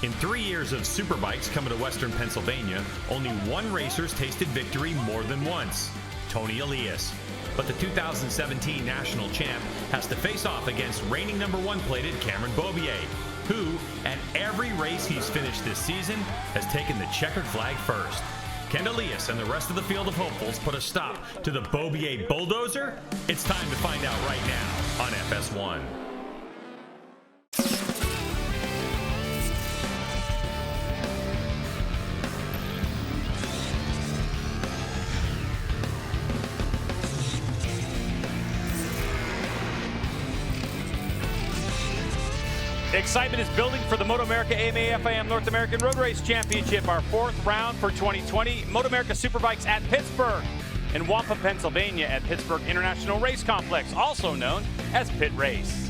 In 3 years of Superbikes coming to Western Pennsylvania, only one racer's tasted victory more than once, Tony Elias. But the 2017 national champ has to face off against reigning #1 plated Cameron Beaubier, who, at every race he's finished this season, has taken the checkered flag first. Can Elias and the rest of the field of hopefuls put a stop to the Beaubier bulldozer? It's time to find out right now on FS1. Excitement is building for the Moto America AMA FIM North American Road Race Championship, our 4th round for 2020. Moto America Superbikes at Pittsburgh in Wampum, Pennsylvania at Pittsburgh International Race Complex, also known as Pit Race.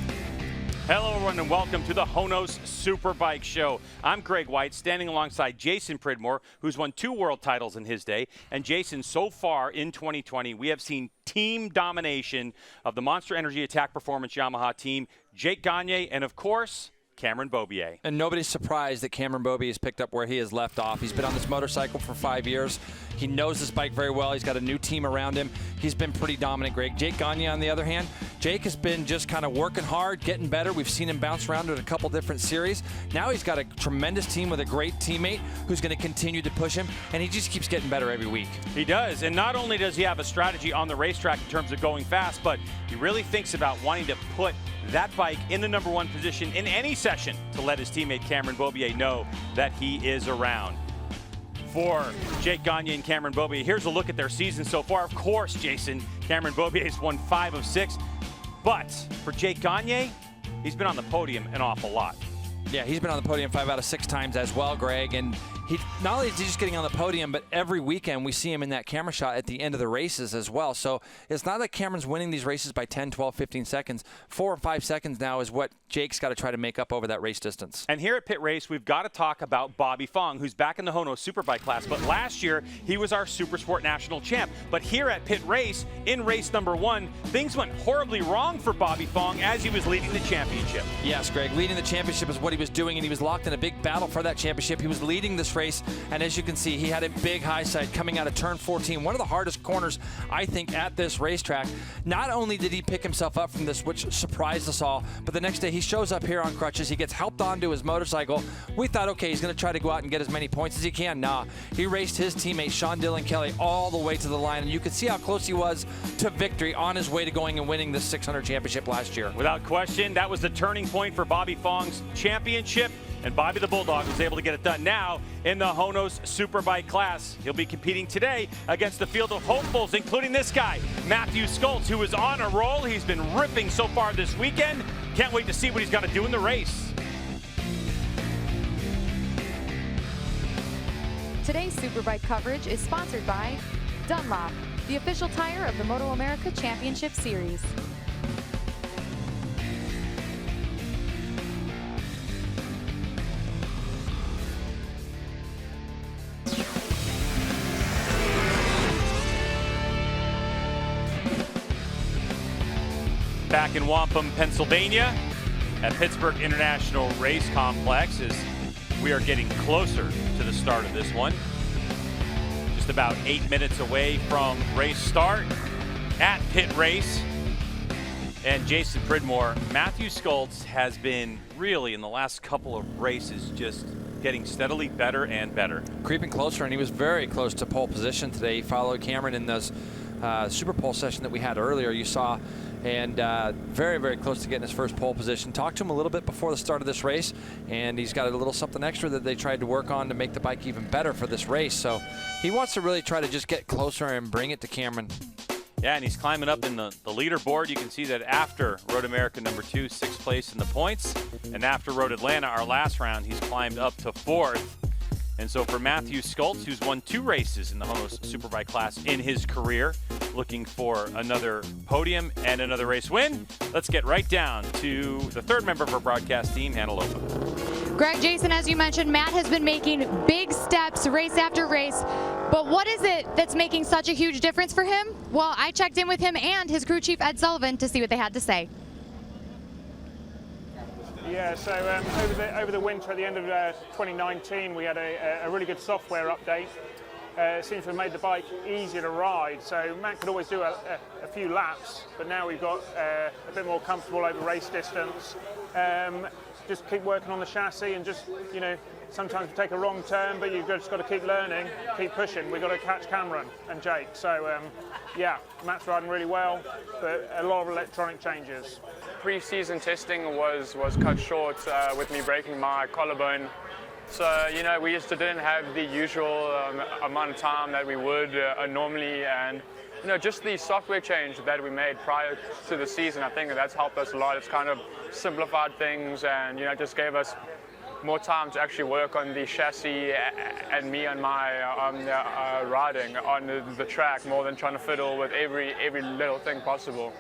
Hello everyone and welcome to the Honos Superbike Show. I'm Greg White, standing alongside Jason Pridmore, who's won 2 world titles in his day. And Jason, so far in 2020, we have seen team domination of the Monster Energy Attack Performance Yamaha team, Jake Gagne, and of course, Cameron Beaubier. And nobody's surprised that Cameron Beaubier has picked up where he has left off. He's been on this motorcycle for 5 years. He knows this bike very well. He's got a new team around him. He's been pretty dominant, Greg. Jake Gagne, on the other hand, Jake has been just kind of working hard, getting better. We've seen him bounce around in a couple different series. Now he's got a tremendous team with a great teammate who's going to continue to push him, and he just keeps getting better every week. He does, and not only does he have a strategy on the racetrack in terms of going fast, but he really thinks about wanting to put that bike in the #1 position in any session to let his teammate Cameron Beaubier know that he is around. For Jake Gagne and Cameron Beaubier, here's a look at their season so far. Of course, Jason, Cameron Beaubier has won 5 of 6. But for Jake Gagne, he's been on the podium an awful lot. Yeah, he's been on the podium 5 out of 6 times as well, Greg. And he not only is he just getting on the podium, but every weekend we see him in that camera shot at the end of the races as well. So it's not that Cameron's winning these races by 10, 12, 15 seconds. 4 or 5 seconds now is what Jake's got to try to make up over that race distance. And here at Pit Race, we've got to talk about Bobby Fong, who's back in the Honos Superbike class. But last year, he was our Supersport National champ. But here at Pit Race, in race #1, things went horribly wrong for Bobby Fong as he was leading the championship. Yes, Greg, leading the championship is what he was doing, and he was locked in a big battle for that championship. He was leading this race, and as you can see, he had a big high side coming out of turn 14, one of the hardest corners, I think, at this racetrack. Not only did he pick himself up from this, which surprised us all, but the next day he shows up here on crutches. He gets helped onto his motorcycle. We thought, okay, he's going to try to go out and get as many points as he can. Nah, he raced his teammate, Sean Dillon Kelly, all the way to the line, and you could see how close he was to victory on his way to going and winning the 600 championship last year. Without question, that was the turning point for Bobby Fong's championship. And Bobby the Bulldog was able to get it done now in the Honos Superbike class. He'll be competing today against the field of hopefuls, including this guy, Matthew Schultz, who is on a roll. He's been ripping so far this weekend. Can't wait to see what he's got to do in the race. Today's Superbike coverage is sponsored by Dunlop, the official tire of the Moto America Championship Series. Back in Wampum, Pennsylvania at Pittsburgh International Race Complex as we are getting closer to the start of this one. Just about 8 minutes away from race start at Pit Race. And Jason Pridmore, Matthew Schultz has been really in the last couple of races just getting steadily better and better. Creeping closer, and he was very close to pole position today. He followed Cameron in those Super Pole session that we had earlier, you saw, and very, very close to getting his first pole position. Talked to him a little bit before the start of this race, and he's got a little something extra that they tried to work on to make the bike even better for this race. So he wants to really try to just get closer and bring it to Cameron. Yeah, and he's climbing up in the leaderboard. You can see that after Road America #2, 6th place in the points, and after Road Atlanta, our last round, he's climbed up to 4th. And so for Matthew Schultz, who's won 2 races in the Honos Superbike class in his career, looking for another podium and another race win, let's get right down to the 3rd member of our broadcast team, Hannah Lopa. Greg, Jason, as you mentioned, Matt has been making big steps race after race. But what is it that's making such a huge difference for him? Well, I checked in with him and his crew chief, Ed Sullivan, to see what they had to say. Yeah, so over the winter, at the end of 2019, we had a really good software update. It seems to have made the bike easier to ride. So Matt could always do a few laps, but now we've got a bit more comfortable over race distance. Just keep working on the chassis, and just, you know, sometimes you take a wrong turn, but you've just got to keep learning, keep pushing. We've got to catch Cameron and Jake. So yeah, Matt's riding really well, but a lot of electronic changes. Pre-season testing was cut short with me breaking my collarbone. So, you know, we just didn't have the usual amount of time that we would normally, and, you know, just the software change that we made prior to the season, I think that's helped us a lot. It's kind of simplified things, and, you know, just gave us more time to actually work on the chassis and me on my riding on the track, more than trying to fiddle with every little thing possible.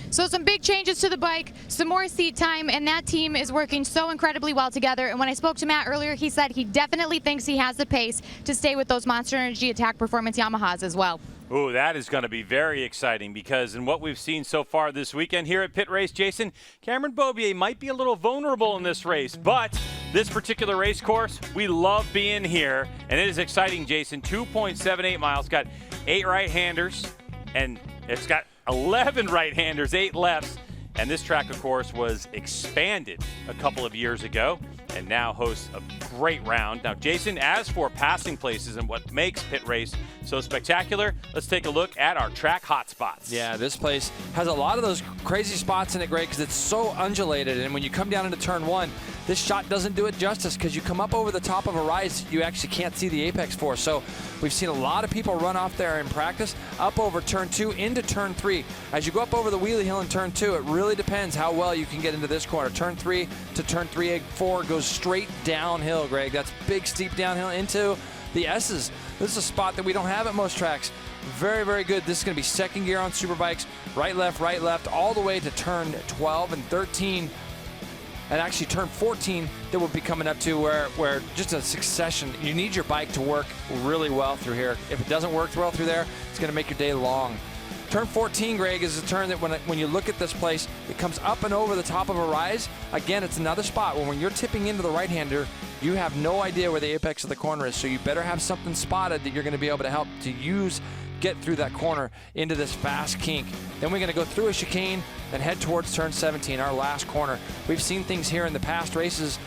So some big changes to the bike, some more seat time, and that team is working so incredibly well together. And when I spoke to Matt earlier, he said he definitely thinks he has the pace to stay with those Monster Energy Attack Performance Yamahas as well. Ooh, that is going to be very exciting, because in what we've seen so far this weekend here at Pit Race, Jason, Cameron Beaubier might be a little vulnerable in this race, but this particular race course, we love being here, and it is exciting, Jason. 2.78 miles, got 8 right-handers, and it's got 11 right-handers, 8 lefts, and this track, of course, was expanded a couple of years ago and now hosts a great round. Now, Jason, as for passing places and what makes Pit Race so spectacular, let's take a look at our track hotspots. Yeah, this place has a lot of those crazy spots in it, Greg, because it's so undulated, and when you come down into turn 1, this shot doesn't do it justice, because you come up over the top of a rise you actually can't see the apex for. So we've seen a lot of people run off there in practice, up over turn 2 into turn 3. As you go up over the wheelie hill in turn 2, it really depends how well you can get into this corner. Turn 3 to turn 3-4 goes straight downhill, Greg. That's big, steep downhill into the S's. This is a spot that we don't have at most tracks. Very, very good. This is going to be second gear on Superbikes. Right, left, all the way to turn 12 and 13. And actually turn 14 that we'll be coming up to, where just a succession. You need your bike to work really well through here. If it doesn't work well through there, it's going to make your day long. Turn 14, Greg, is a turn that when you look at this place, it comes up and over the top of a rise. Again, it's another spot where when you're tipping into the right-hander, you have no idea where the apex of the corner is, so you better have something spotted that you're going to be able to help to use, get through that corner into this fast kink. Then we're going to go through a chicane and head towards turn 17, our last corner. We've seen things here in the past races,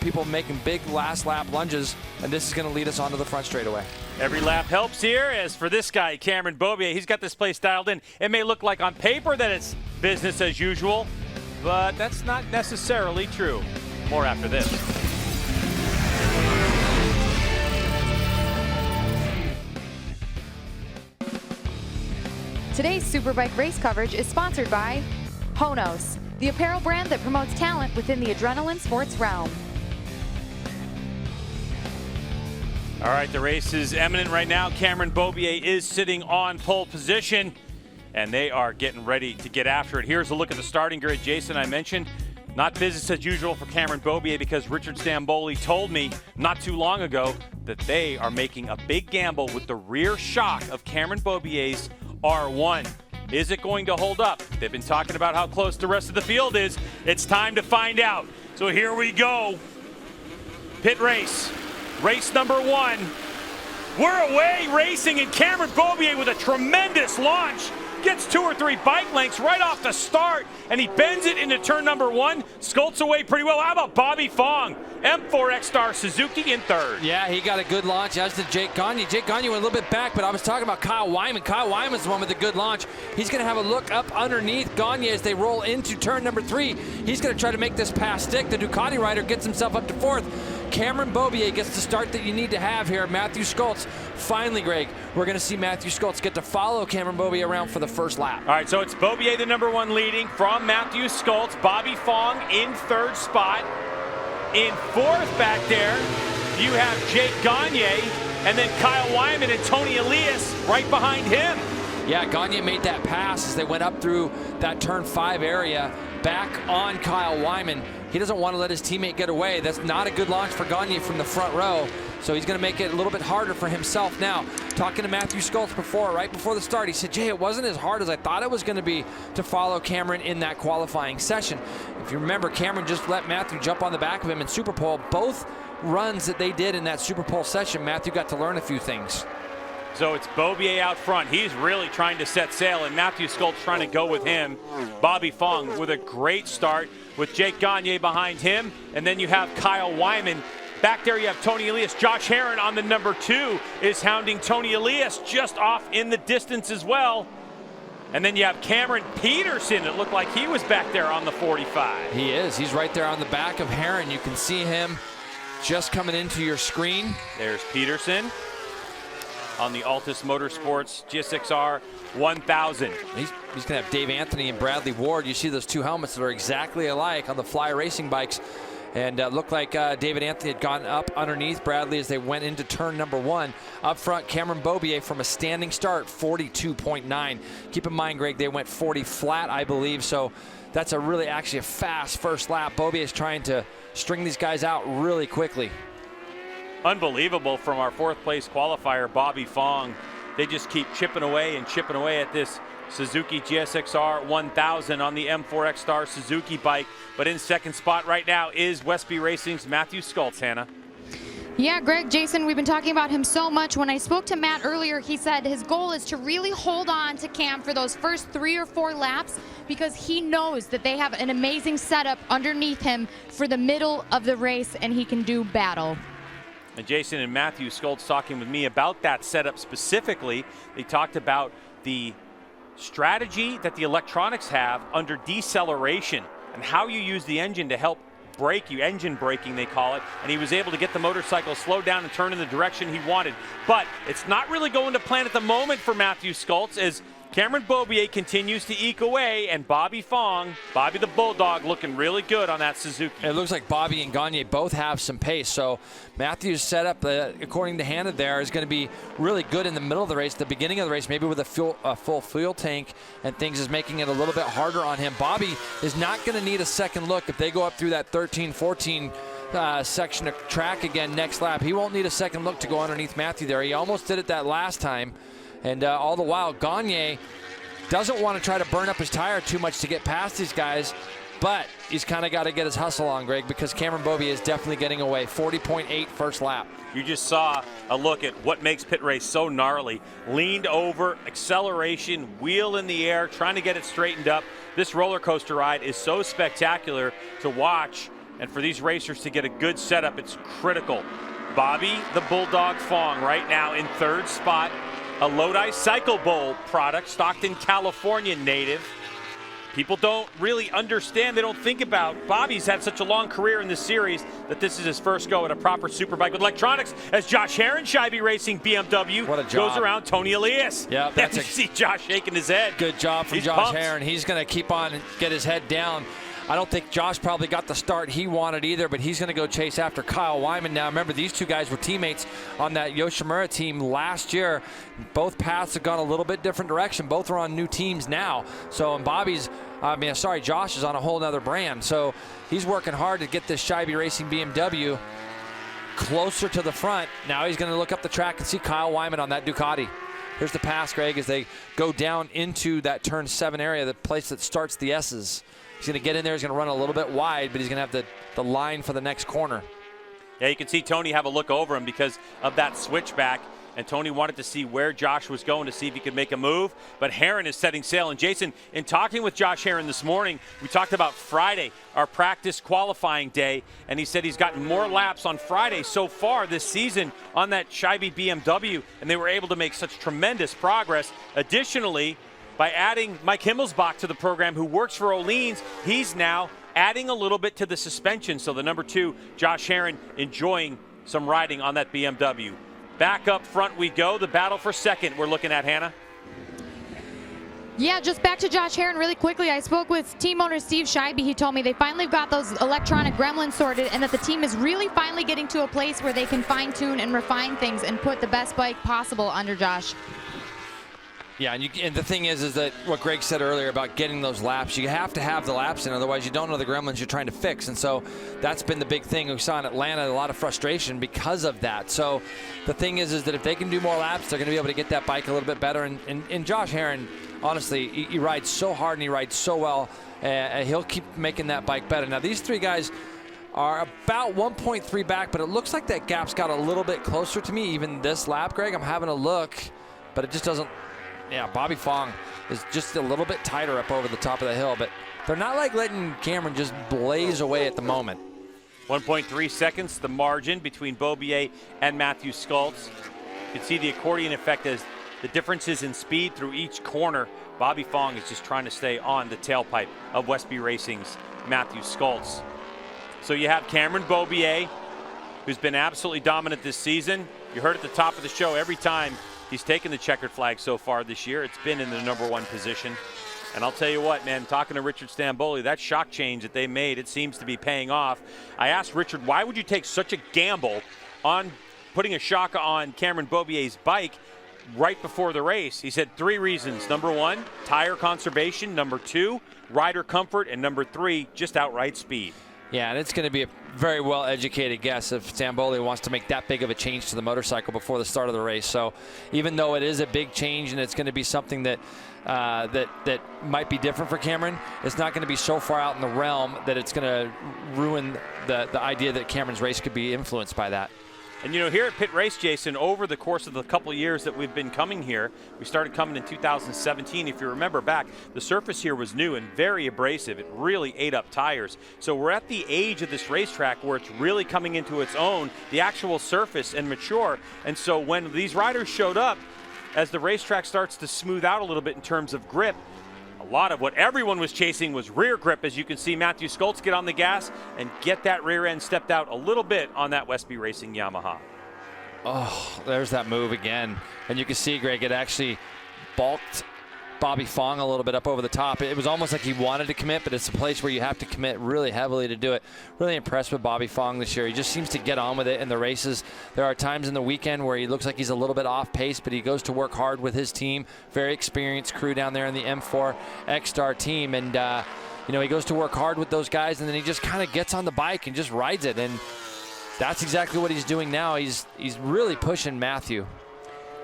people making big last lap lunges, and this is going to lead us onto the front straightaway. Every lap helps here. As for this guy, Cameron Beaubier, he's got this place dialed in. It may look like on paper that it's business as usual, but that's not necessarily true. More after this. Today's Superbike race coverage is sponsored by Honos, the apparel brand that promotes talent within the adrenaline sports realm. All right, the race is imminent right now. Cameron Beaubier is sitting on pole position, and they are getting ready to get after it. Here's a look at the starting grid. Jason, I mentioned not business as usual for Cameron Beaubier, because Richard Stamboli told me not too long ago that they are making a big gamble with the rear shock of Cameron Beaubier's R1. Is it going to hold up? They've been talking about how close the rest of the field is. It's time to find out. So here we go. Pit race. Race number 1. We're away racing, and Cameron Beaubier with a tremendous launch. Gets 2 or 3 bike lengths right off the start, and he bends it into turn number 1. Scolts away pretty well. How about Bobby Fong? M4 X-Star Suzuki in third. Yeah, he got a good launch, as did Jake Gagne. Jake Gagne went a little bit back, but I was talking about Kyle Wyman. Kyle Wyman's the one with the good launch. He's going to have a look up underneath Gagne as they roll into turn number 3. He's going to try to make this pass stick. The Ducati rider gets himself up to 4th. Cameron Beaubier gets the start that you need to have here. Matthew Scolts. Finally, Greg, we're going to see Matthew Scolts get to follow Cameron Beaubier around for the first lap. All right, so it's Beaubier, the number 1, leading from Matthew Scolts. Bobby Fong in 3rd spot. In 4th back there, you have Jake Gagne, and then Kyle Wyman and Tony Elias right behind him. Yeah, Gagne made that pass as they went up through that turn 5 area. back on Kyle Wyman. He doesn't want to let his teammate get away. That's not a good launch for Gagne from the front row. So he's going to make it a little bit harder for himself now. Talking to Matthew Schultz right before the start, he said, Jay, it wasn't as hard as I thought it was going to be to follow Cameron in that qualifying session. If you remember, Cameron just let Matthew jump on the back of him in Super Pole. Both runs that they did in that Super Pole session, Matthew got to learn a few things. So it's Beaubier out front. He's really trying to set sail, and Matthew Schultz trying to go with him. Bobby Fong with a great start with Jake Gagne behind him. And then you have Kyle Wyman. Back there you have Tony Elias. Josh Herrin on the number 2 is hounding Tony Elias just off in the distance as well. And then you have Cameron Peterson. It looked like he was back there on the 45. He is. He's right there on the back of Herrin. You can see him just coming into your screen. There's Peterson on the Altus Motorsports GSX-R 1000. He's going to have Dave Anthony and Bradley Ward. You see those two helmets that are exactly alike on the Fly Racing bikes. And looked like David Anthony had gone up underneath Bradley as they went into turn number 1. Up front, Cameron Beaubier from a standing start, 42.9. Keep in mind, Greg, they went 40 flat, I believe. So that's actually a fast first lap. Beaubier is trying to string these guys out really quickly. Unbelievable from our 4th place qualifier, Bobby Fong. They just keep chipping away at this Suzuki GSX-R 1000 on the M4X Star Suzuki bike. But in second spot right now is Westby Racing's Matthew Schultz, Hannah. Yeah, Greg, Jason, we've been talking about him so much. When I spoke to Matt earlier, he said his goal is to really hold on to Cam for those first 3 or 4 laps because he knows that they have an amazing setup underneath him for the middle of the race and he can do battle. And Jason and Matthew Schultz talking with me about that setup specifically. They talked about the strategy that the electronics have under deceleration and how you use the engine to help brake you, engine braking they call it, and he was able to get the motorcycle slowed down and turn in the direction he wanted. But it's not really going to plan at the moment for Matthew Schultz as Cameron Beaubier continues to eke away, and Bobby Fong, Bobby the Bulldog, looking really good on that Suzuki. It looks like Bobby and Gagne both have some pace, so Matthew's setup, according to Hannah there, is going to be really good in the middle of the race. The beginning of the race, maybe with a full fuel tank and things, is making it a little bit harder on him. Bobby is not going to need a second look if they go up through that 13-14 section of track again next lap. He won't need a second look to go underneath Matthew there. He almost did it that last time. And all the while, Gagne doesn't want to try to burn up his tire too much to get past these guys, but he's kind of got to get his hustle on, Greg, because Cameron Beaubier is definitely getting away. 40.8 first lap. You just saw a look at what makes pit race so gnarly. Leaned over, acceleration, wheel in the air, trying to get it straightened up. This roller coaster ride is so spectacular to watch, and for these racers to get a good setup, it's critical. Bobby the Bulldog Fong right now in 3rd spot. A Lodi Cycle Bowl product, Stockton, California native. People don't really understand, they don't think about Bobby's had such a long career in this series that this is his first go at a proper superbike with electronics as Josh Herrin, Scheibe Racing BMW, what a job. Goes around Tony Elias. Yeah, that's you see Josh shaking his head. Good job from Josh Herrin. He's going to keep on and get his head down. I don't think Josh probably got the start he wanted either, but he's going to go chase after Kyle Wyman now. Remember, these two guys were teammates on that Yoshimura team last year. Both paths have gone a little bit different direction. Both are on new teams now. So, and Josh is on a whole nother brand. So he's working hard to get this Scheibe Racing BMW closer to the front. Now he's going to look up the track and see Kyle Wyman on that Ducati. Here's the pass, Greg, as they go down into that turn 7 area, the place that starts the S's. He's going to get in there. He's going to run a little bit wide, but he's going to have the line for the next corner. Yeah, you can see Tony have a look over him because of that switchback. And Tony wanted to see where Josh was going to see if he could make a move. But Herrin is setting sail. And Jason, in talking with Josh Herrin this morning, we talked about Friday, our practice qualifying day. And he said he's gotten more laps on Friday so far this season on that Scheibe BMW. And they were able to make such tremendous progress. Additionally, by adding Mike Himmelsbach to the program, who works for O'Leans, he's now adding a little bit to the suspension. So the number 2, Josh Herrin, enjoying some riding on that BMW. Back up front we go. The battle for second we're looking at, Hannah. Yeah, just back to Josh Herrin really quickly. I spoke with team owner Steve Scheibe. He told me they finally got those electronic gremlins sorted and that the team is really finally getting to a place where they can fine-tune and refine things and put the best bike possible under Josh. Yeah, and the thing is that what Greg said earlier about getting those laps, you have to have the laps in, otherwise you don't know the gremlins you're trying to fix. And so that's been the big thing. We saw in Atlanta a lot of frustration because of that. So the thing is that if they can do more laps, they're going to be able to get that bike a little bit better. And Josh Herrin, honestly, he rides so hard and he rides so well. He'll keep making that bike better. Now, these three guys are about 1.3 back, but it looks like that gap's got a little bit closer to me even this lap, Greg. I'm having a look, but it just doesn't. Yeah, Bobby Fong is just a little bit tighter up over the top of the hill, but they're not like letting Cameron just blaze away at the moment. 1.3 seconds, the margin between Beaubier and Matthew Skultz. You can see the accordion effect as the differences in speed through each corner. Bobby Fong is just trying to stay on the tailpipe of Westby Racing's Matthew Skultz. So you have Cameron Beaubier, who's been absolutely dominant this season. You heard at the top of the show, every time he's taken the checkered flag so far this year, it's been in the #1 position. And I'll tell you what, man, talking to Richard Stamboli, that shock change that they made, it seems to be paying off. I asked Richard, why would you take such a gamble on putting a shock on Cameron Beaubier's bike right before the race? He said 3 reasons. Number 1, tire conservation. Number 2, rider comfort. And number 3, just outright speed. Yeah, and it's going to be a very well-educated guess if Stamboli wants to make that big of a change to the motorcycle before the start of the race. So even though it is a big change and it's going to be something that that might be different for Cameron, it's not going to be so far out in the realm that it's going to ruin the idea that Cameron's race could be influenced by that. And, you know, here at Pit Race, Jason, over the course of the couple of years that we've been coming here, we started coming in 2017. If you remember back, the surface here was new and very abrasive. It really ate up tires. So we're at the age of this racetrack where it's really coming into its own, the actual surface, and mature. And so when these riders showed up, as the racetrack starts to smooth out a little bit in terms of grip, a lot of what everyone was chasing was rear grip. As you can see Matthew Skultz get on the gas and get that rear end stepped out a little bit on that Westby Racing Yamaha. Oh, there's that move again. And you can see, Greg, it actually balked Bobby Fong a little bit up over the top. It was almost like he wanted to commit, but it's a place where you have to commit really heavily to do it. Really impressed with Bobby Fong this year. He just seems to get on with it in the races. There are times in the weekend where he looks like he's a little bit off pace, but he goes to work hard with his team. Very experienced crew down there in the M4 X-Star team. And, you know, he goes to work hard with those guys, and then he just kind of gets on the bike and just rides it. And that's exactly what he's doing now. He's really pushing Matthew.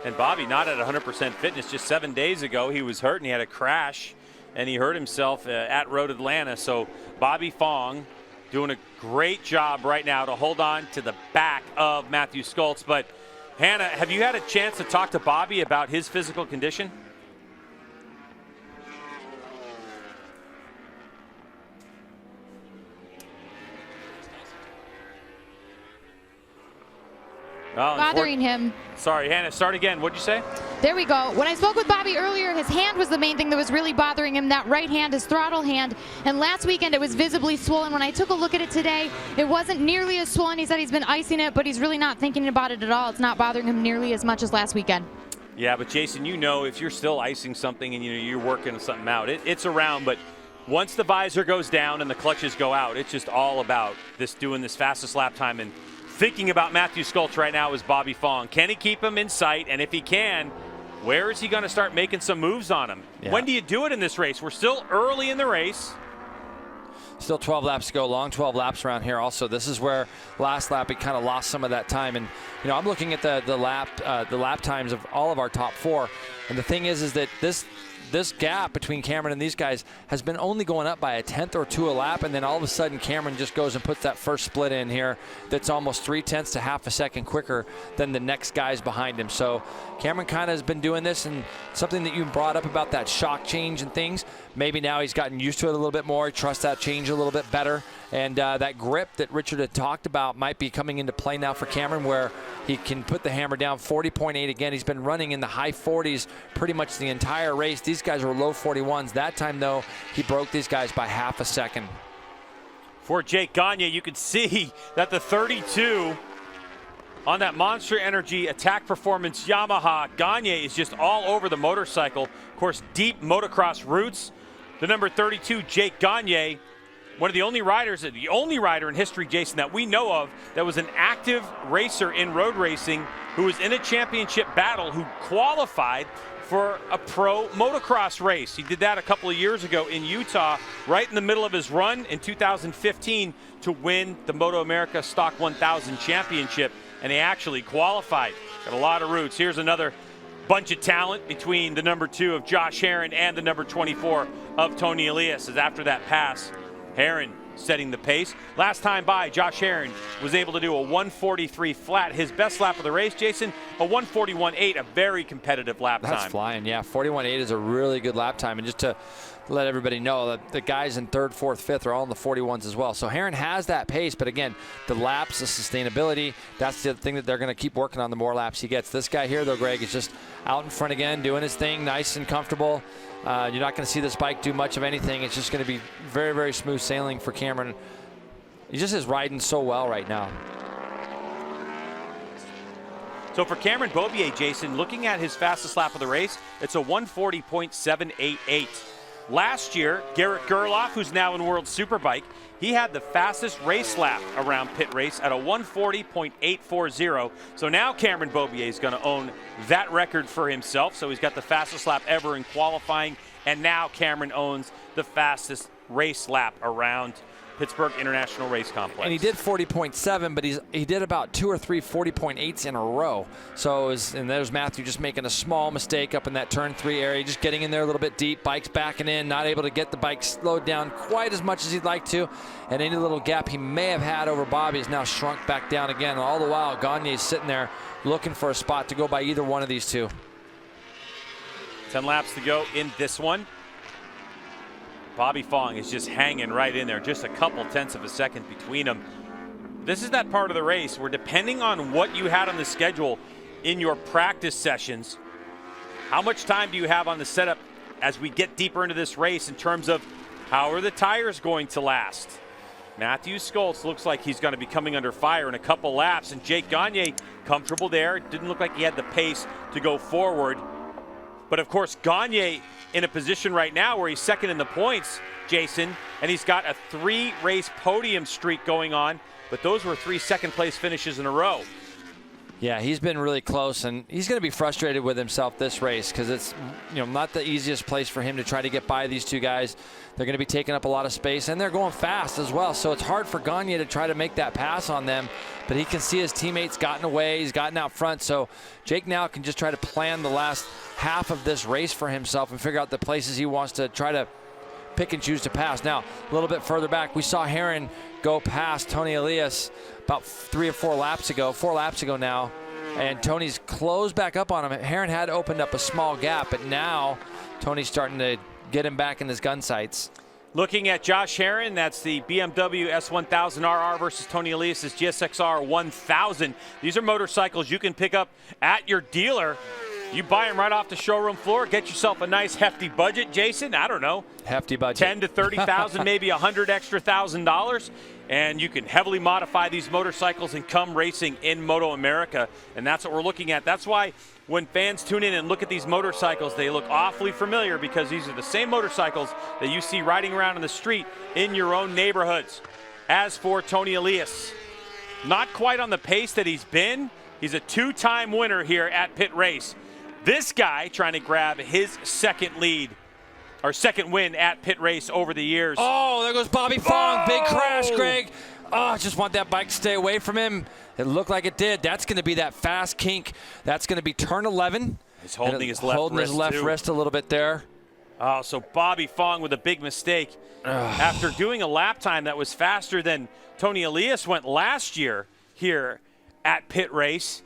And Bobby not at 100% fitness. Just 7 days ago, he was hurt and he had a crash and he hurt himself at Road Atlanta. So Bobby Fong doing a great job right now to hold on to the back of Matthew Skultz. But Hannah, have you had a chance to talk to Bobby about his physical condition? Bothering him. Sorry, Hannah, start again. What'd you say? There we go. When I spoke with Bobby earlier, his hand was the main thing that was really bothering him. That right hand, his throttle hand. And last weekend, it was visibly swollen. When I took a look at it today, it wasn't nearly as swollen. He said he's been icing it, but he's really not thinking about it at all. It's not bothering him nearly as much as last weekend. Yeah, but Jason, you know, if you're still icing something and you're working something out, it's around. But once the visor goes down and the clutches go out, it's just all about doing this fastest lap time. And thinking about Matthew Skultz right now is Bobby Fong. Can he keep him in sight? And if he can, where is he going to start making some moves on him? Yeah. When do you do it in this race? We're still early in the race. Still 12 laps to go, long 12 laps around here also. This is where last lap he kind of lost some of that time. And, you know, I'm looking at the lap times of all of our top 4. And the thing is that this gap between Cameron and these guys has been only going up by 1/10 or 2 a lap, and then all of a sudden Cameron just goes and puts that first split in here that's almost 0.3 to half a second quicker than the next guys behind him. So Cameron kind of has been doing this, and something that you brought up about that shock change and things, maybe now he's gotten used to it a little bit more. He trusts that change a little bit better, and that grip that Richard had talked about might be coming into play now for Cameron, where he can put the hammer down. 40.8 again. He's been running in the high 40s pretty much the entire race. These guys were low 41s. That time, though, he broke these guys by half a second. For Jake Gagne, you can see that the 32 on that Monster Energy Attack Performance Yamaha, Gagne is just all over the motorcycle. Of course, deep motocross roots. The number 32, Jake Gagne, one of the only riders, the only rider in history, Jason, that we know of that was an active racer in road racing who was in a championship battle who qualified for a pro motocross race. He did that a couple of years ago in Utah, right in the middle of his run in 2015 to win the Moto America Stock 1000 Championship, and he actually qualified. Got a lot of roots. Here's another bunch of talent between the number 2 of Josh Herrin and the number 24 of Toni Elias, as after that pass, Herrin setting the pace. Last time by, Josh Herrin was able to do a 1:43 flat. His best lap of the race, Jason, a 1:41.8, a very competitive lap time. That's flying, yeah. 41.8 is a really good lap time. And just to let everybody know that the guys in 3rd, 4th, 5th are all in the 41s as well. So Herrin has that pace, but again, the laps, the sustainability, that's the thing that they're going to keep working on the more laps he gets. This guy here, though, Greg, is just out in front again, doing his thing, nice and comfortable. You're not going to see this bike do much of anything. It's just going to be very, very smooth sailing for Cameron. He just is riding so well right now. So for Cameron Beaubier, Jason, looking at his fastest lap of the race, it's a 1:40.788. Last year, Garrett Gerloff, who's now in World Superbike, he had the fastest race lap around pit race at a 1:40.840. So now Cameron Beaubier is going to own that record for himself. So he's got the fastest lap ever in qualifying, and now Cameron owns the fastest race lap around Pittsburgh International Race Complex. And he did 40.7, but he did about 2 or 3 40.8s in a row. So, and there's Matthew just making a small mistake up in that turn 3 area, just getting in there a little bit deep, bike's backing in, not able to get the bike slowed down quite as much as he'd like to. And any little gap he may have had over Bobby is now shrunk back down again. And all the while, Gagne's sitting there looking for a spot to go by either one of these two. 10 laps to go in this one. Bobby Fong is just hanging right in there, just a couple tenths of a second between them. This is that part of the race where, depending on what you had on the schedule in your practice sessions, how much time do you have on the setup as we get deeper into this race in terms of how are the tires going to last? Matthew Scholz looks like he's going to be coming under fire in a couple laps, and Jake Gagne comfortable there. Didn't look like he had the pace to go forward. But of course, Gagne in a position right now where he's second in the points, Jason, and he's got a 3-race podium streak going on, but those were 3 second-place finishes in a row. Yeah, he's been really close, and he's going to be frustrated with himself this race because it's not the easiest place for him to try to get by these two guys. They're going to be taking up a lot of space, and they're going fast as well. So it's hard for Gagne to try to make that pass on them, but he can see his teammates gotten away. He's gotten out front, so Jake now can just try to plan the last half of this race for himself and figure out the places he wants to try to pick and choose to pass. Now, a little bit further back, we saw Herrin go past Toni Elias about 3 or 4 laps ago, 4 laps ago now, and Tony's closed back up on him. Herrin had opened up a small gap, but now Tony's starting to get him back in his gun sights. Looking at Josh Herrin, that's the BMW S1000RR versus Toni Elias' GSX-R 1000. These are motorcycles you can pick up at your dealer. You buy them right off the showroom floor, get yourself a nice hefty budget, Jason. I don't know. Hefty budget. 10 to 30,000, maybe $100 extra $1,000. And you can heavily modify these motorcycles and come racing in Moto America. And that's what we're looking at. That's why when fans tune in and look at these motorcycles, they look awfully familiar because these are the same motorcycles that you see riding around in the street in your own neighborhoods. As for Toni Elias, not quite on the pace that he's been. He's a 2-time winner here at Pit Race. This guy trying to grab his second lead, or second win at Pit Race over the years. Oh, there goes Bobby Fong. Big crash, Greg. Oh, I just want that bike to stay away from him. It looked like it did. That's going to be that fast kink. That's going to be turn 11. He's holding his left wrist a little bit there. Oh, so Bobby Fong with a big mistake. After doing a lap time that was faster than Toni Elias went last year here at Pit Race,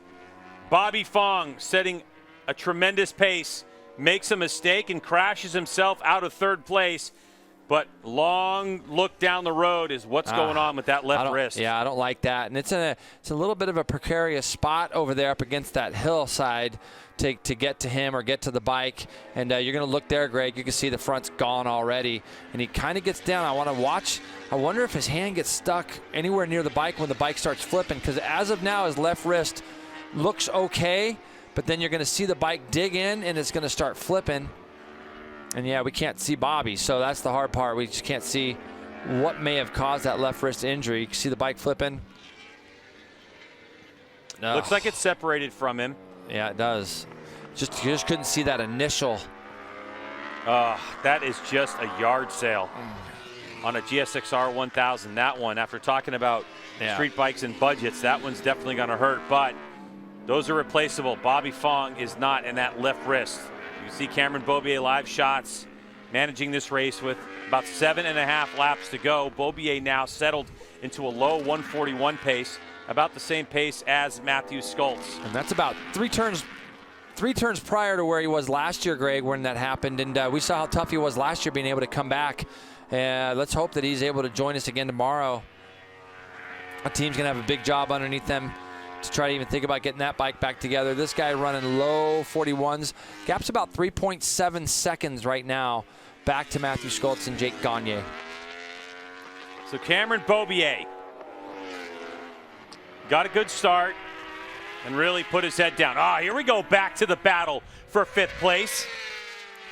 Bobby Fong setting a tremendous pace, makes a mistake and crashes himself out of 3rd place. But long look down the road is what's going on with that left wrist. Yeah, I don't like that. And it's a little bit of a precarious spot over there up against that hillside to get to him or get to the bike. And you're going to look there, Greg. You can see the front's gone already. And he kind of gets down. I want to watch. I wonder if his hand gets stuck anywhere near the bike when the bike starts flipping. Because as of now, his left wrist looks okay. But then you're going to see the bike dig in, and it's going to start flipping. And, yeah, we can't see Bobby, so that's the hard part. We just can't see what may have caused that left wrist injury. You can see the bike flipping. No. Looks like it's separated from him. Yeah, it does. You just couldn't see that initial. That is just a yard sale on a GSXR 1000. That one, after talking about street bikes and budgets, that one's definitely going to hurt. But those are replaceable. Bobby Fong is not in that left wrist. You see Cameron Beaubier live shots managing this race with about 7.5 laps to go. Beaubier now settled into a low 141 pace, about the same pace as Matthew Skoltz. And that's about three turns prior to where he was last year, Greg, when that happened. And we saw how tough he was last year being able to come back. Let's hope that he's able to join us again tomorrow. Our team's going to have a big job underneath them to try to even think about getting that bike back together. This guy running low 41s. Gap's about 3.7 seconds right now back to Matthew Skoltz and Jake Gagne. So Cameron Beaubier got a good start and really put his head down. Here we go, back to the battle for 5th place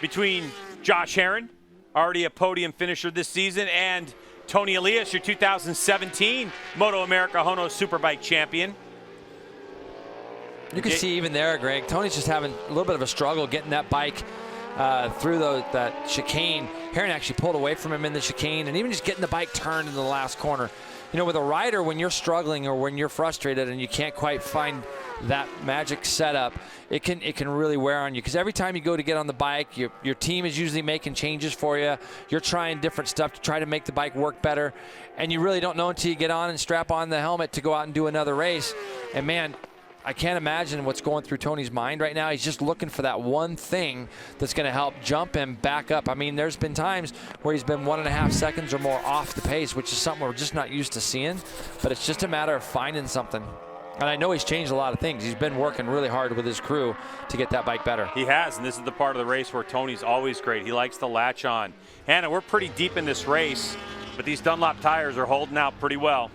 between Josh Herrin, already a podium finisher this season, and Tony Elias, your 2017 Moto America Hono Superbike champion. You can see even there, Greg, Tony's just having a little bit of a struggle getting that bike through that chicane. Herrin actually pulled away from him in the chicane, and even just getting the bike turned in the last corner. You know, with a rider, when you're struggling or when you're frustrated and you can't quite find that magic setup, it can really wear on you. Because every time you go to get on the bike, your team is usually making changes for you. You're trying different stuff to try to make the bike work better. And you really don't know until you get on and strap on the helmet to go out and do another race. And man, I can't imagine what's going through Tony's mind right now. He's just looking for that one thing that's going to help jump him back up. I mean, there's been times where he's been 1.5 seconds or more off the pace, which is something we're just not used to seeing. But it's just a matter of finding something. And I know he's changed a lot of things. He's been working really hard with his crew to get that bike better. He has, and this is the part of the race where Tony's always great. He likes to latch on. Hannah, we're pretty deep in this race, but these Dunlop tires are holding out pretty well.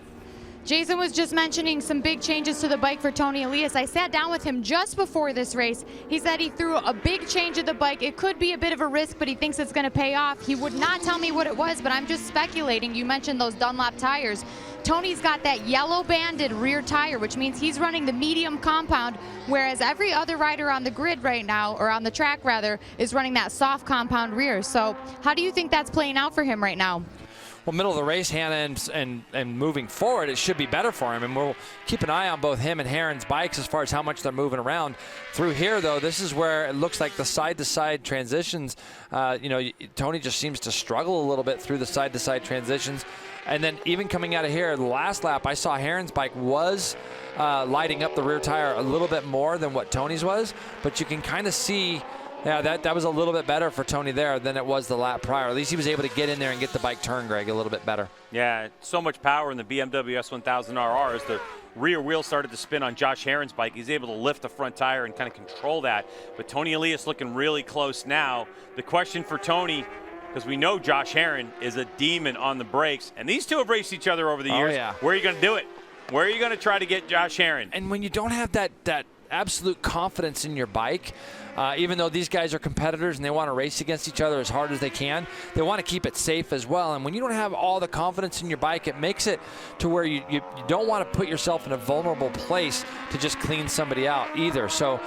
Jason was just mentioning some big changes to the bike for Tony Elias. I sat down with him just before this race. He said he threw a big change of the bike. It could be a bit of a risk, but he thinks it's going to pay off. He would not tell me what it was, but I'm just speculating. You mentioned those Dunlop tires. Tony's got that yellow banded rear tire, which means he's running the medium compound, whereas every other rider on the grid right now, or on the track rather, is running that soft compound rear. So how do you think that's playing out for him right now? Well, middle of the race, Hannah, and moving forward, it should be better for him. And we'll keep an eye on both him and Herrin's bikes as far as how much they're moving around. Through here, though, this is where it looks like the side-to-side transitions, Tony just seems to struggle a little bit through the side-to-side transitions. And then even coming out of here, the last lap, I saw Herrin's bike was lighting up the rear tire a little bit more than what Tony's was. But you can kind of see, yeah, that was a little bit better for Tony there than it was the lap prior. At least he was able to get in there and get the bike turned, Greg, a little bit better. Yeah, so much power in the BMW S1000RR as the rear wheel started to spin on Josh Herrin's bike. He's able to lift the front tire and kind of control that. But Tony Elias looking really close now. The question for Tony, because we know Josh Herrin is a demon on the brakes, and these two have raced each other over the years. Yeah. Where are you going to do it? Where are you going to try to get Josh Herrin? And when you don't have that absolute confidence in your bike, even though these guys are competitors and they want to race against each other as hard as they can, they want to keep it safe as well. And when you don't have all the confidence in your bike, it makes it to where you don't want to put yourself in a vulnerable place to just clean somebody out either. So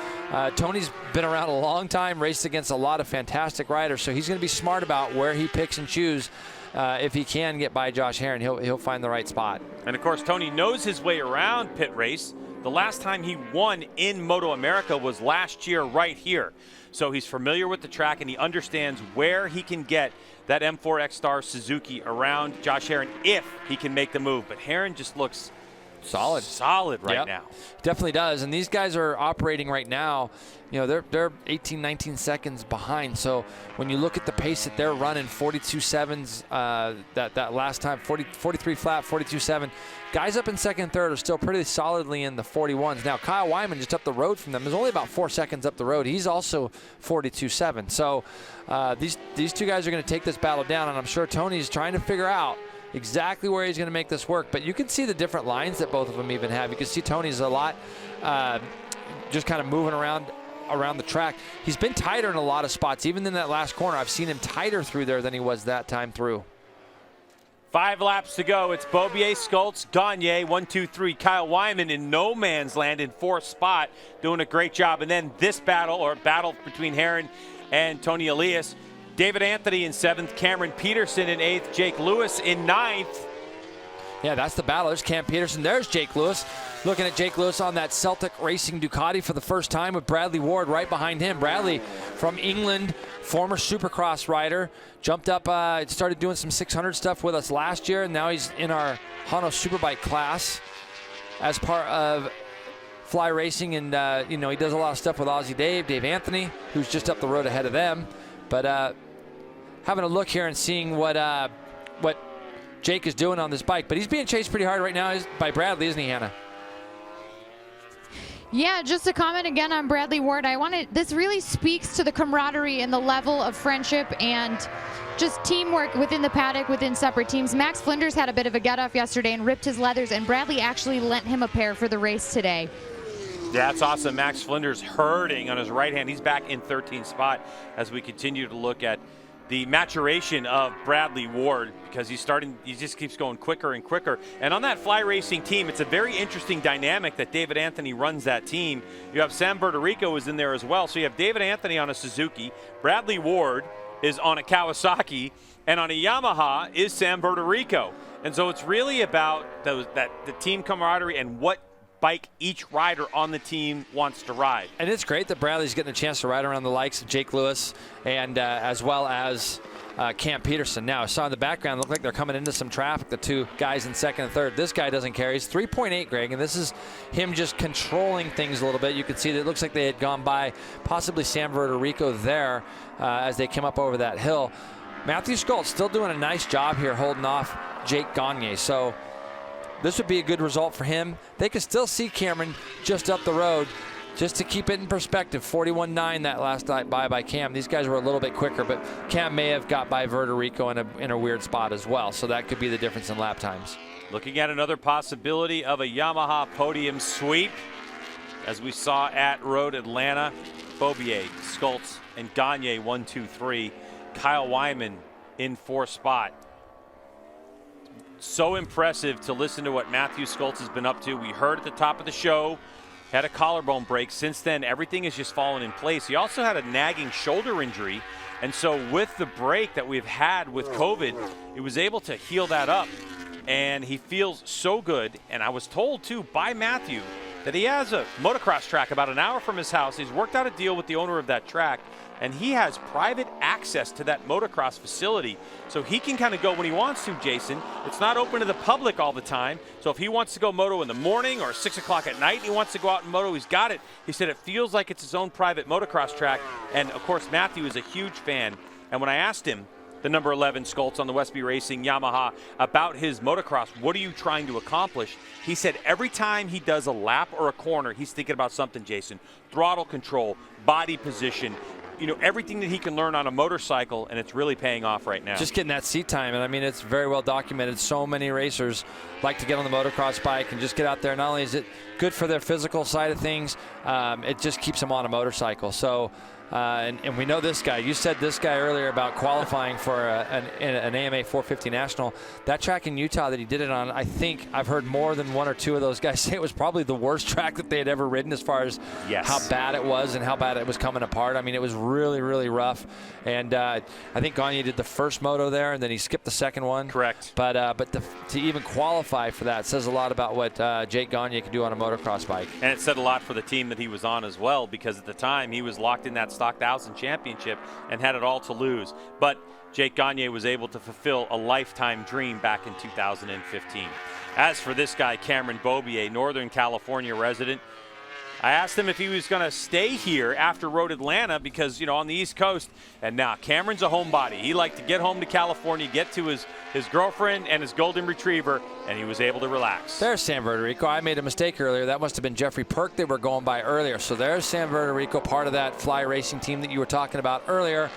Tony's been around a long time, raced against a lot of fantastic riders, so he's going to be smart about where he picks and chooses. If he can get by Josh Herrin, he'll find the right spot. And of course, Tony knows his way around pit race. The last time he won in Moto America was last year right here. So he's familiar with the track and he understands where he can get that M4 X-Star Suzuki around Josh Herrin if he can make the move. But Herrin just looks solid right now. Definitely does. And these guys are operating right now, they're 18, 19 seconds behind. So when you look at the pace that they're running, 42.7s, that last time, 43 flat, 42.7, guys up in second and third are still pretty solidly in the 41s. Now, Kyle Wyman just up the road from them is only about 4 seconds up the road. He's also 42.7. So these two guys are going to take this battle down, and I'm sure Tony's trying to figure out exactly where he's going to make this work. But you can see the different lines that both of them even have. You can see Tony's a lot just kind of moving around the track. He's been tighter in a lot of spots. Even in that last corner, I've seen him tighter through there than he was that time through. 5 laps to go. It's Beaubier, Schultz, Gagne, 1, 2, 3. Kyle Wyman in no man's land in 4th spot, doing a great job. And then this battle between Herrin and Tony Elias. David Anthony in 7th, Cameron Peterson in 8th, Jake Lewis in 9th. Yeah, that's the battle. There's Cam Peterson. There's Jake Lewis. Looking at Jake Lewis on that Celtic Racing Ducati for the first time with Bradley Ward right behind him. Bradley from England, former Supercross rider, jumped up, started doing some 600 stuff with us last year, and now he's in our Hano Superbike class as part of Fly Racing, and he does a lot of stuff with Aussie Dave Anthony, who's just up the road ahead of them. But having a look here and seeing what Jake is doing on this bike, but he's being chased pretty hard right now by Bradley, isn't he, Hannah? Yeah, just to comment again on Bradley Ward, this really speaks to the camaraderie and the level of friendship and just teamwork within the paddock, within separate teams. Max Flinders had a bit of a get-off yesterday and ripped his leathers, and Bradley actually lent him a pair for the race today. Yeah, that's awesome. Max Flinders hurting on his right hand. He's back in 13th spot as we continue to look at the maturation of Bradley Ward, because he just keeps going quicker and quicker. And on that Fly Racing team, it's a very interesting dynamic that David Anthony runs that team. You have Sam Bertarico is in there as well. So you have David Anthony on a Suzuki, Bradley Ward is on a Kawasaki, and on a Yamaha is Sam Bertarico. And so it's really about the team camaraderie and what bike each rider on the team wants to ride. And it's great that Bradley's getting a chance to ride around the likes of Jake Lewis and as well as Cam Peterson. Now, I saw in the background, look like they're coming into some traffic, the two guys in 2nd and 3rd. This guy doesn't care. He's 3.8, Greg, and this is him just controlling things a little bit. You can see that it looks like they had gone by possibly Sam Bertarico there as they came up over that hill. Matthew Schultz still doing a nice job here holding off Jake Gagne. So this would be a good result for him. They could still see Cameron just up the road. Just to keep it in perspective, 41.9 that last night by Cam. These guys were a little bit quicker, but Cam may have got by Bertarico in a weird spot as well. So that could be the difference in lap times. Looking at another possibility of a Yamaha podium sweep, as we saw at Road Atlanta. Beaubier, Schultz, and Gagne 1, 2, 3. Kyle Wyman in 4th spot. So impressive to listen to what Matthew Schultz has been up to. We heard at the top of the show, had a collarbone break. Since then, everything has just fallen in place. He also had a nagging shoulder injury, and so with the break that we've had with COVID, he was able to heal that up, and he feels so good. And I was told, too, by Matthew that he has a motocross track about an hour from his house. He's worked out a deal with the owner of that track, and he has private access to that motocross facility. So he can kind of go when he wants to, Jason. It's not open to the public all the time. So if he wants to go moto in the morning or 6 o'clock at night, he wants to go out and moto, he's got it. He said it feels like it's his own private motocross track. And of course, Matthew is a huge fan. And when I asked him, the number 11 Schultz on the Westby Racing Yamaha, about his motocross, what are you trying to accomplish? He said every time he does a lap or a corner, he's thinking about something, Jason. Throttle control, body position, everything that he can learn on a motorcycle, and it's really paying off right now. Just getting that seat time, and I mean, it's very well documented. So many racers like to get on the motocross bike and just get out there. Not only is it good for their physical side of things, it just keeps them on a motorcycle. So, and we know this guy. You said this guy earlier about qualifying for an AMA 450 National. That track in Utah that he did it on, I think I've heard more than one or two of those guys say it was probably the worst track that they had ever ridden as far as how bad it was and how bad it was coming apart. I mean, it was really, really rough. And I think Gagne did the first moto there, and then he skipped the second one. Correct. But to even qualify for that says a lot about what Jake Gagne can do on a motocross bike. And it said a lot for the team that he was on as well, because at the time he was locked in that Stock 1000 championship and had it all to lose. But Jake Gagne was able to fulfill a lifetime dream back in 2015. As for this guy, Cameron Beaubier, Northern California resident, I asked him if he was going to stay here after Road Atlanta because, on the East Coast. And now Cameron's a homebody. He liked to get home to California, get to his girlfriend and his golden retriever, and he was able to relax. There's Sam Bertarico. I made a mistake earlier. That must have been Jeffrey Perk they were going by earlier. So there's Sam Bertarico, part of that Fly Racing team that you were talking about earlier.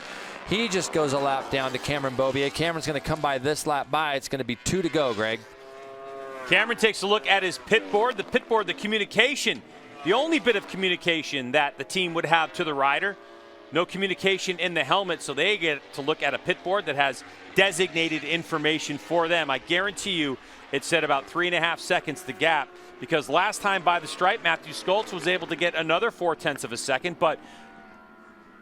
He just goes a lap down to Cameron Beaubier. Cameron's going to come by this lap by. It's going to be 2 to go, Greg. Cameron takes a look at his pit board. The pit board, the communication. The only bit of communication that the team would have to the rider No communication in the helmet, so they get to look at a pit board that has designated information for them. I guarantee you it said about 3.5 seconds the gap, because last time by the stripe, Matthew Skoltz was able to get another 0.4 of a second, but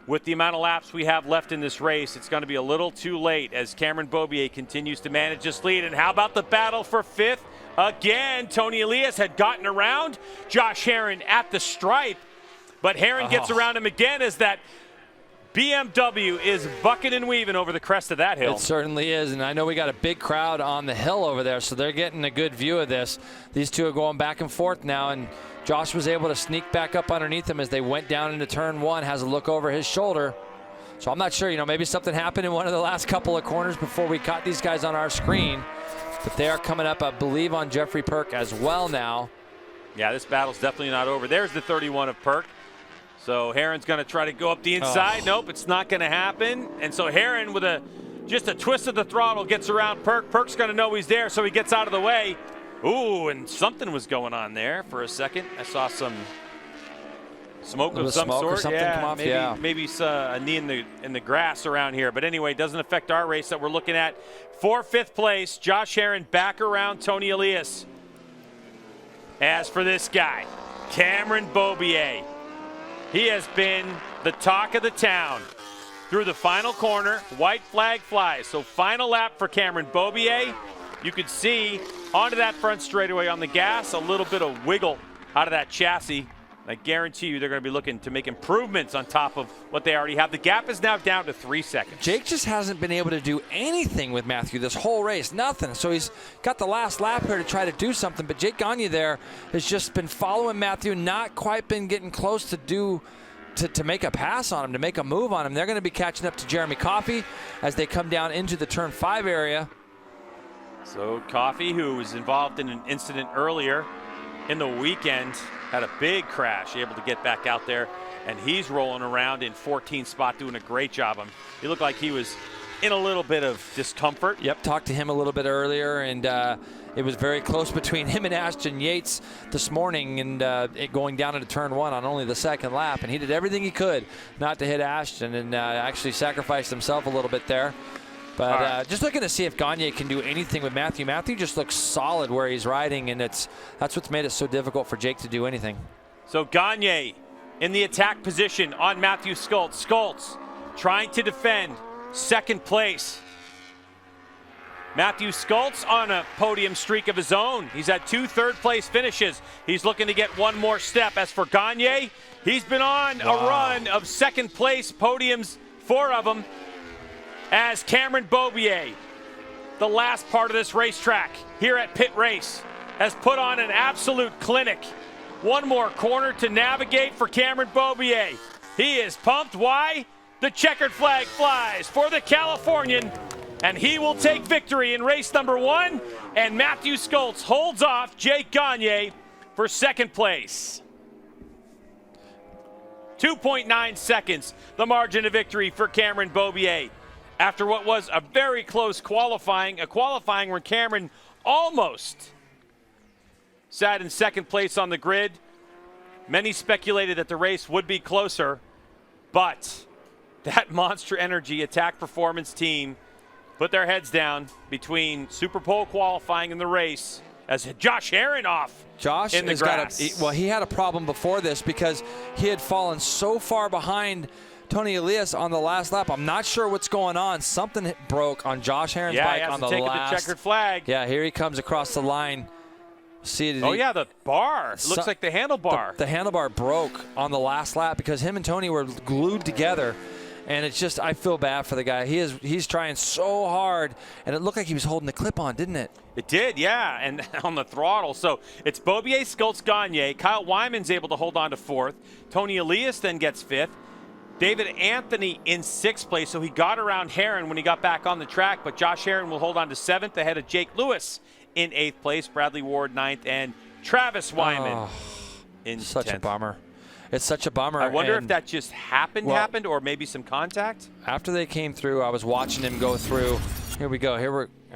with the amount of laps we have left in this race, it's going to be a little too late as Cameron Beaubier continues to manage this lead. And how about the battle for 5th? Again, Tony Elias had gotten around Josh Herrin at the stripe, but Herrin gets around him again as that BMW is bucking and weaving over the crest of that hill. It certainly is, and I know we got a big crowd on the hill over there, so they're getting a good view of this. These two are going back and forth now, and Josh was able to sneak back up underneath them as they went down into turn 1, has a look over his shoulder. So I'm not sure, maybe something happened in one of the last couple of corners before we caught these guys on our screen, but they are coming up, I believe, on Jeffrey Perk as well now. Yeah, this battle's definitely not over. There's the 31 of Perk. So Herrin's going to try to go up the inside. Nope, it's not going to happen. And so Herrin, with just a twist of the throttle, gets around Perk. Perk's going to know he's there, so he gets out of the way. Ooh, and something was going on there for a second. I saw some smoke of some sort. Or something come off, maybe a knee in the grass around here. But anyway, it doesn't affect our race that we're looking at. For 5th place, Josh Herrin back around Tony Elias. As for this guy, Cameron Beaubier, he has been the talk of the town through the final corner. White flag flies. So final lap for Cameron Beaubier. You could see onto that front straightaway on the gas, a little bit of wiggle out of that chassis. I guarantee you they're going to be looking to make improvements on top of what they already have. The gap is now down to 3 seconds. Jake just hasn't been able to do anything with Matthew this whole race, nothing. So he's got the last lap here to try to do something, but Jake Gagne there has just been following Matthew, not quite been getting close to make a pass on him, to make a move on him. They're going to be catching up to Jeremy Coffey as they come down into the turn 5 area. So Coffey, who was involved in an incident earlier in the weekend, had a big crash, able to get back out there, and he's rolling around in 14th spot, doing a great job. He looked like he was in a little bit of discomfort. Yep, talked to him a little bit earlier, and it was very close between him and Ashton Yates this morning, and it going down into turn 1 on only the 2nd lap, and he did everything he could not to hit Ashton, and actually sacrificed himself a little bit there. But just looking to see if Gagne can do anything with Matthew. Matthew just looks solid where he's riding, and that's what's made it so difficult for Jake to do anything. So Gagne in the attack position on Matthew Skoltz. Skoltz trying to defend 2nd place. Matthew Skoltz on a podium streak of his own. He's had 2 third-place finishes. He's looking to get one more step. As for Gagne, he's been on a run of 2nd place podiums, 4 of them. As Cameron Beaubier, the last part of this racetrack here at Pit Race, has put on an absolute clinic. One more corner to navigate for Cameron Beaubier. He is pumped. Why? The checkered flag flies for the Californian, and he will take victory in race number 1, and Matthew Skoltz holds off Jake Gagne for 2nd place. 2.9 seconds, the margin of victory for Cameron Beaubier. After what was a very close qualifying, where Cameron almost sat in 2nd place on the grid. Many speculated that the race would be closer, but that Monster Energy attack performance team put their heads down between Super Pole qualifying and the race as Josh Herrin off in the grass. He had a problem before this because he had fallen so far behind Tony Elias on the last lap. I'm not sure what's going on. Something broke on Josh Herrin's bike on the last. The checkered flag. Yeah, here he comes across the line. See it? The bar. It looks like the handlebar. The handlebar broke on the last lap because him and Tony were glued together. And it's just, I feel bad for the guy. He's trying so hard, and it looked like he was holding the clip on, didn't it? It did, yeah, and on the throttle. So it's Beaubier, Skoltz, Gagne. Kyle Wyman's able to hold on to 4th. Tony Elias then gets 5th. David Anthony in 6th place, so he got around Herrin when he got back on the track, but Josh Herrin will hold on to 7th ahead of Jake Lewis in 8th place, Bradley Ward 9th, and Travis Wyman in 10th. Such a bummer. It's such a bummer. I wonder if that just happened, or maybe some contact? After they came through, I was watching him go through, Here we go.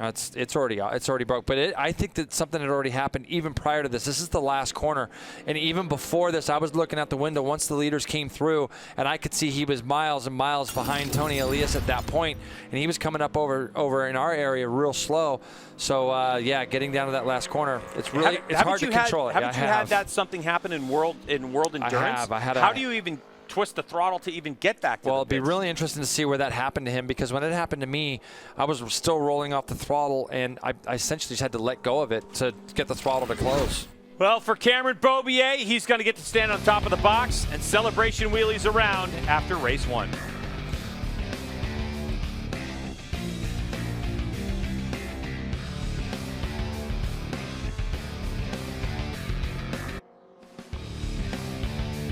It's already broke. But I think that something had already happened even prior to this. This is the last corner, and even before this, I was looking out the window once the leaders came through, and I could see he was miles and miles behind Tony Elias at that point, and he was coming up over in our area real slow. So yeah, getting down to that last corner, it's really hard to control it. Haven't you had that something happen in World Endurance? I have. How do you even twist the throttle to even get back to Well, the it'd be really interesting to see where that happened to him, because when it happened to me, I was still rolling off the throttle, and I essentially just had to let go of it to get the throttle to close. Well, for Cameron Beaubier, he's going to get to stand on top of the box and celebration wheelies around after race 1.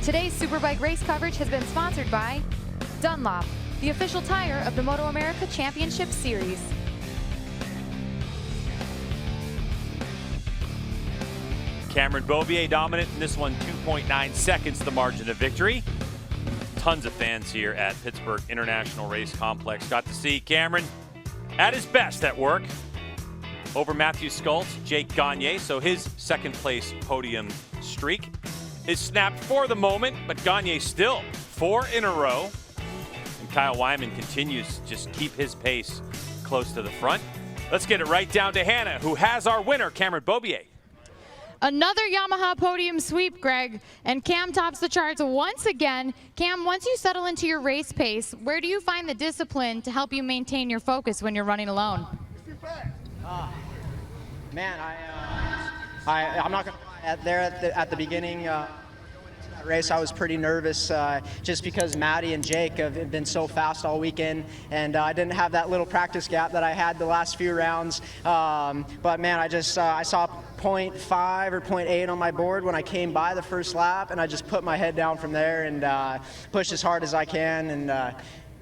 Today's Superbike race coverage has been sponsored by Dunlop, the official tire of the Moto America Championship Series. Cameron Beaubier dominant in this one, 2.9 seconds the margin of victory. Tons of fans here at Pittsburgh International Race Complex. Got to see Cameron at his best at work over Matthew Skulls, Jake Gagne, so his second place podium streak is snapped for the moment, but Gagne still 4 in a row. And Kyle Wyman continues to just keep his pace close to the front. Let's get it right down to Hannah, who has our winner, Cameron Beaubier. Another Yamaha podium sweep, Greg, and Cam tops the charts once again. Cam, once you settle into your race pace, where do you find the discipline to help you maintain your focus when you're running alone? Man, I'm not going to lie. There at the beginning race, I was pretty nervous just because Maddie and Jake have been so fast all weekend, and I didn't have that little practice gap that I had the last few rounds. But man, I saw 0.5 or 0.8 on my board when I came by the first lap, and I just put my head down from there and pushed as hard as I can,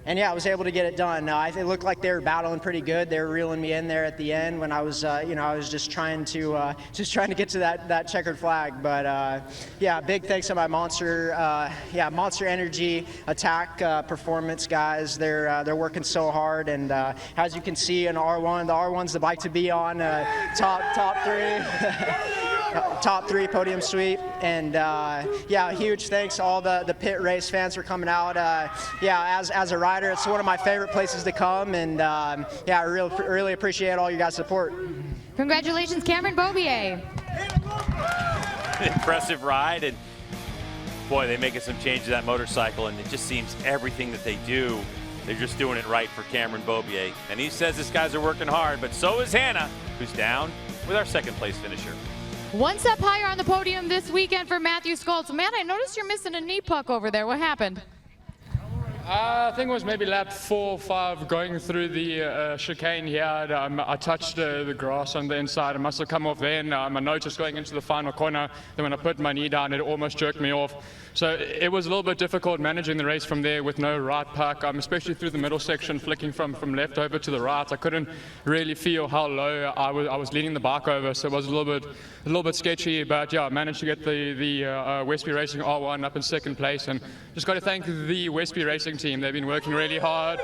and yeah, I was able to get it done. It looked like they were battling pretty good. They were reeling me in there at the end when I was, I was just trying to get to that checkered flag. But yeah, big thanks to my Monster Energy Attack Performance guys. They're working so hard, and as you can see in R1, the R1's the bike to be on. Top 3. Top 3 podium sweep, and yeah, huge thanks to all the pit race fans for coming out. Yeah, as a rider, it's one of my favorite places to come, and yeah, I really appreciate all you guys' support. Congratulations, Cameron Beaubier. Impressive ride, and boy, they're making some changes to that motorcycle, and it just seems everything that they do, they're just doing it right for Cameron Beaubier. And he says these guys are working hard, but so is Hannah, who's down with our second place finisher. One step higher on the podium this weekend for Matthew Skulls. Man, I noticed you're missing a knee puck over there. What happened? I think it was maybe lap 4 or 5 going through the chicane here. I touched the grass on the inside. I must have come off then. I noticed going into the final corner, then when I put my knee down, it almost jerked me off. So it was a little bit difficult managing the race from there with no right puck, especially through the middle section, flicking from left over to the right. I couldn't really feel how low I was leaning the bike over, so it was a little bit sketchy. But yeah, I managed to get the Westby Racing R1 up in second place, and just got to thank the Westby Racing team. They've been working really hard.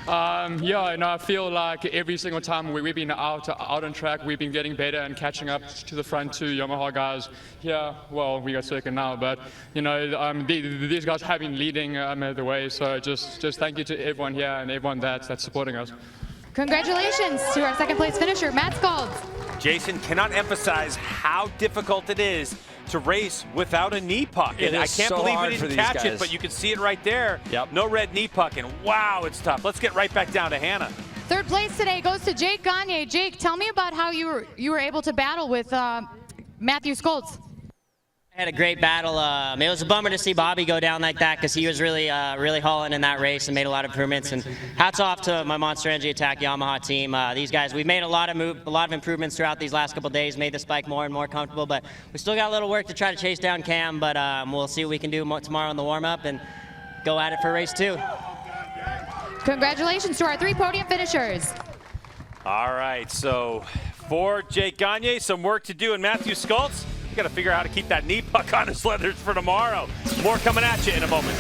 Yeah, and I feel like every single time we've been out on track, we've been getting better and catching up to the front 2 Yamaha guys. Yeah, well, we got second now, but these guys have been leading the way. So just thank you to everyone here and everyone that's supporting us. Congratulations to our second place finisher, Matt Skulls. Jason cannot emphasize how difficult it is to race without a knee puck. And I can't believe we didn't catch it, but you can see it right there. Yep. No red knee puck, and wow, it's tough. Let's get right back down to Hannah. Third place today goes to Jake Gagne. Jake, tell me about how you were able to battle with Matthew Skulls. I had a great battle. It was a bummer to see Bobby go down like that because he was really hauling in that race and made a lot of improvements. And hats off to my Monster Energy Attack Yamaha team. These guys, we've made a lot of improvements throughout these last couple of days, made this bike more and more comfortable. But we still got a little work to try to chase down Cam. But we'll see what we can do tomorrow in the warm-up and go at it for race 2. Congratulations to our 3 podium finishers. All right, so for Jake Gagne, some work to do, and Matthew Skulls, got to figure out how to keep that knee puck on his leathers for tomorrow. More coming at you in a moment.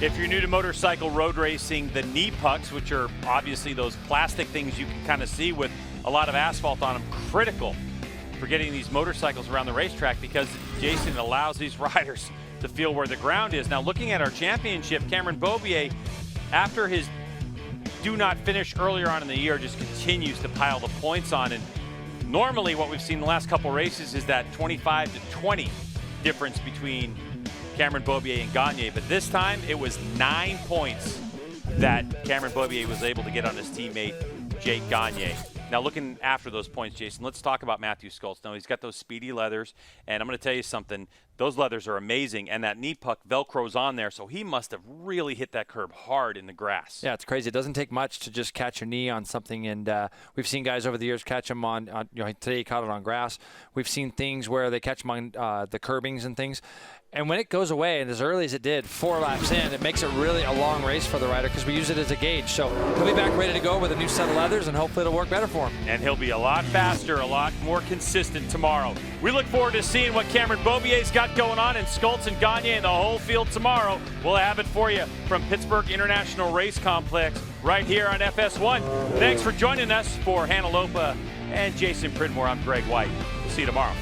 If you're new to motorcycle road racing, the knee pucks, which are obviously those plastic things you can kind of see with a lot of asphalt on them, critical for getting these motorcycles around the racetrack, because Jason allows these riders to feel where the ground is. Now, looking at our championship, Cameron Beaubier, after his do not finish earlier on in the year, just continues to pile the points on. And normally what we've seen the last couple races is that 25 to 20 difference between Cameron Beaubier and Gagne, but this time it was 9 points that Cameron Beaubier was able to get on his teammate Jake Gagne. Now, looking after those points, Jason, let's talk about Matthew Schultz. Now, he's got those speedy leathers, and I'm going to tell you something. Those leathers are amazing, and that knee puck Velcro's on there, so he must have really hit that curb hard in the grass. Yeah, it's crazy. It doesn't take much to just catch your knee on something, and we've seen guys over the years catch them on today he caught it on grass. We've seen things where they catch them on the curbings and things. And when it goes away, and as early as it did, 4 laps in, it makes it really a long race for the rider because we use it as a gauge. So he'll be back ready to go with a new set of leathers, and hopefully it'll work better for him. And he'll be a lot faster, a lot more consistent tomorrow. We look forward to seeing what Cameron Beaubier's got going on, and Schultz and Gagne and the whole field tomorrow. We'll have it for you from Pittsburgh International Race Complex right here on FS1. Thanks for joining us. For Hannah Lopa and Jason Pridmore, I'm Greg White. We'll see you tomorrow.